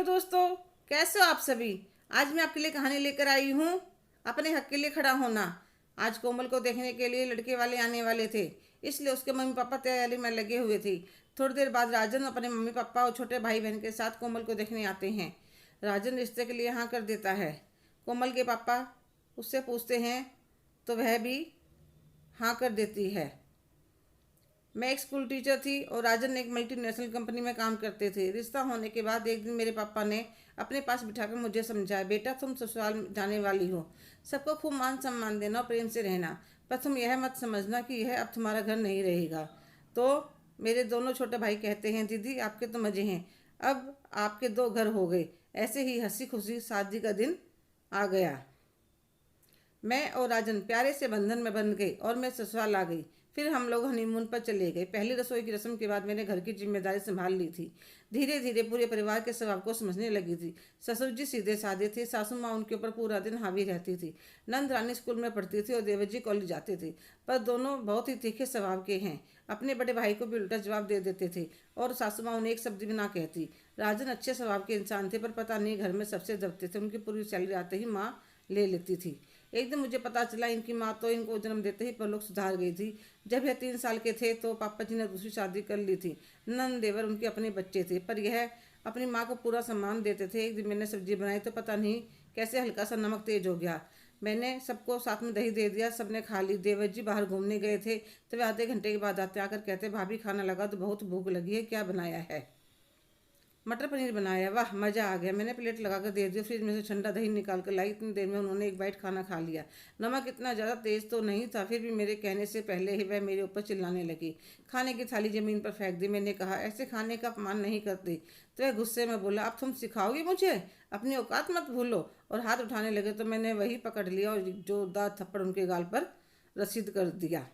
Hello दोस्तों, कैसे हो आप सभी। आज मैं आपके लिए कहानी लेकर आई हूँ, अपने हक के लिए खड़ा होना। आज कोमल को देखने के लिए लड़के वाले आने वाले थे, इसलिए उसके मम्मी पापा तैयारी में लगे हुए थे। थोड़ी देर बाद राजन अपने मम्मी पापा और छोटे भाई बहन के साथ कोमल को देखने आते हैं। राजन रिश्ते के लिए हाँ कर देता है। कोमल के पापा उससे पूछते हैं तो वह भी हाँ कर देती है। मैं एक स्कूल टीचर थी और राजन एक मल्टीनेशनल कंपनी में काम करते थे। रिश्ता होने के बाद एक दिन मेरे पापा ने अपने पास बिठाकर मुझे समझाया, बेटा तुम ससुराल जाने वाली हो, सबको खूब मान सम्मान देना और प्रेम से रहना, पर तुम यह मत समझना कि यह अब तुम्हारा घर नहीं रहेगा। तो मेरे दोनों छोटे भाई कहते हैं, दीदी आपके तो मज़े हैं, अब आपके दो घर हो गए। ऐसे ही हंसी खुशी शादी का दिन आ गया। मैं और राजन प्यारे से बंधन में बंध गए और मैं ससुराल आ गई। फिर हम लोग हनीमून पर चले गए। पहली रसोई की रस्म के बाद मैंने घर की जिम्मेदारी संभाल ली थी। धीरे धीरे पूरे परिवार के स्वभाव को समझने लगी थी। ससुर जी सीधे साधे थे, सासू माँ उनके ऊपर पूरा दिन हावी रहती थी। नंद रानी स्कूल में पढ़ती थी और देवर जी कॉलेज जाते थे, पर दोनों बहुत ही तीखे स्वभाव के हैं। अपने बड़े भाई को भी उल्टा जवाब दे देते थे और सासू माँ उन्हें एक शब्द भी ना कहती। राजन अच्छे स्वभाव के इंसान थे, पर पता नहीं घर में सबसे दबते थे। उनकी पूरी सैलरी आते ही माँ ले लेती थी। एक दिन मुझे पता चला इनकी माँ तो इनको जन्म देते ही परलोक सुधार गई थी। जब यह 3 साल के थे तो पापा जी ने दूसरी शादी कर ली थी। नंद देवर उनके अपने बच्चे थे, पर यह अपनी माँ को पूरा सम्मान देते थे। एक दिन मैंने सब्जी बनाई तो पता नहीं कैसे हल्का सा नमक तेज हो गया। मैंने सबको साथ में दही दे दिया, सबने खा ली। देवर जी बाहर घूमने गए थे तो वे आधे घंटे के बाद आते, आकर कहते, भाभी खाना लगा तो बहुत भूख लगी है, क्या बनाया है। मटर पनीर बनाया, वाह मज़ा आ गया। मैंने प्लेट लगा कर दे दिया। फ्रिज में से ठंडा दही निकाल कर लाई। इतनी देर में उन्होंने एक बाइट खाना खा लिया। नमक इतना ज़्यादा तेज़ तो नहीं था, फिर भी मेरे कहने से पहले ही वह मेरे ऊपर चिल्लाने लगी। खाने की थाली ज़मीन पर फेंक दी। मैंने कहा, ऐसे खाने का अपमान नहीं करती। तो वह गुस्से में बोला, अब तुम सिखाओगी मुझे, अपनी औकात मत भूलो। और हाथ उठाने लगे तो मैंने वही पकड़ लिया और जोरदार थप्पड़ उनके गाल पर रसीद कर दिया।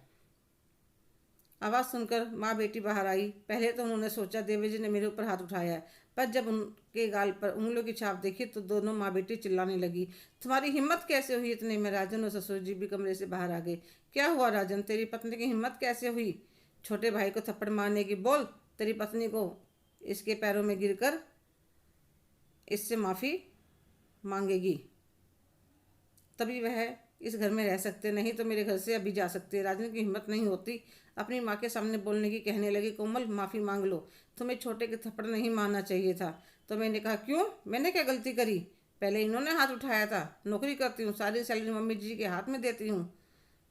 आवाज़ सुनकर माँ बेटी बाहर आई। पहले तो उन्होंने सोचा देवी जी ने मेरे ऊपर हाथ उठाया है, पर जब उनके गाल पर उंगलियों की छाप देखी तो दोनों माँ बेटी चिल्लाने लगी, तुम्हारी हिम्मत कैसे हुई। इतने में राजन और ससुर जी भी कमरे से बाहर आ गए। क्या हुआ राजन, तेरी पत्नी की हिम्मत कैसे हुई छोटे भाई को थप्पड़ मारने की। बोल, तेरी पत्नी को इसके पैरों में गिरकर इससे माफ़ी मांगेगी, तभी वह इस घर में रह सकते, नहीं तो मेरे घर से अभी जा सकते। राजन की हिम्मत नहीं होती अपनी माँ के सामने बोलने की। कहने लगी, कोमल माफ़ी मांग लो, तुम्हें छोटे के थप्पड़ नहीं मारना चाहिए था। तो मैंने कहा, क्यों, मैंने क्या गलती करी। पहले इन्होंने हाथ उठाया था। नौकरी करती हूँ, सारी सैलरी मम्मी जी के हाथ में देती हूँ,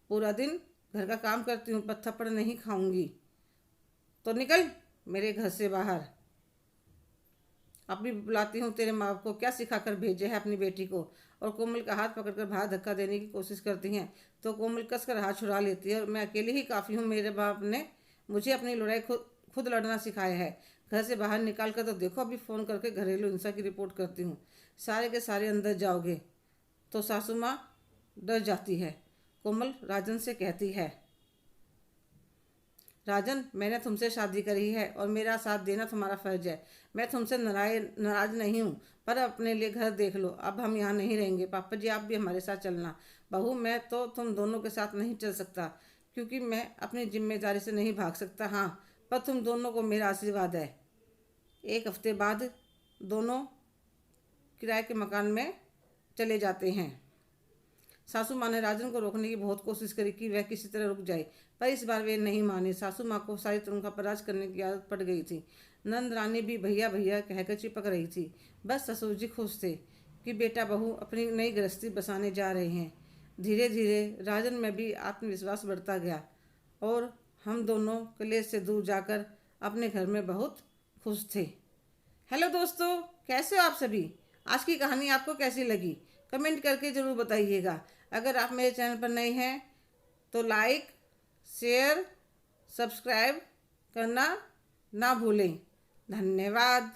पूरा दिन घर का काम करती हूँ, पर थप्पड़ नहीं खाऊंगी। तो निकल मेरे घर से बाहर। अभी बुलाती हूँ तेरे माँ बाप को, क्या सिखा कर भेजे है अपनी बेटी को। और कोमल का हाथ पकड़कर बाहर धक्का देने की कोशिश करती हैं तो कोमल कसकर हाथ छुड़ा लेती है। और मैं अकेले ही काफ़ी हूँ, मेरे बाप ने मुझे अपनी लड़ाई खुद खुद लड़ना सिखाया है। घर से बाहर निकाल कर तो देखो, अभी फ़ोन करके घरेलू हिंसा की रिपोर्ट करती हूँ। सारे के सारे अंदर जाओगे। तो सासू माँ डर जाती है। कोमल राजन से कहती है, राजन मैंने तुमसे शादी करी है और मेरा साथ देना तुम्हारा फर्ज है। मैं तुमसे नाराज नहीं हूँ, पर अपने लिए घर देख लो। अब हम यहाँ नहीं रहेंगे। पापा जी आप भी हमारे साथ चलना। बहू मैं तो तुम दोनों के साथ नहीं चल सकता, क्योंकि मैं अपनी जिम्मेदारी से नहीं भाग सकता। हाँ, पर तुम दोनों को मेरा आशीर्वाद है। 1 हफ्ते बाद दोनों किराए के मकान में चले जाते हैं। सासू माँ ने राजन को रोकने की बहुत कोशिश करी कि वह किसी तरह रुक जाए, पर इस बार वे नहीं माने। सासू माँ को सारी तनख्वाह पर राज करने की आदत पड़ गई थी। नंद रानी भी भैया भैया कहकर चिपक रही थी। बस ससुर जी खुश थे कि बेटा बहू अपनी नई गृहस्थी बसाने जा रहे हैं। धीरे धीरे राजन में भी आत्मविश्वास बढ़ता गया और हम दोनों कलेश से दूर जाकर अपने घर में बहुत खुश थे। हेलो दोस्तों, कैसे हो आप सभी। आज की कहानी आपको कैसी लगी, कमेंट करके ज़रूर बताइएगा। अगर आप मेरे चैनल पर नए हैं तो लाइक, शेयर, सब्सक्राइब करना ना भूलें। धन्यवाद।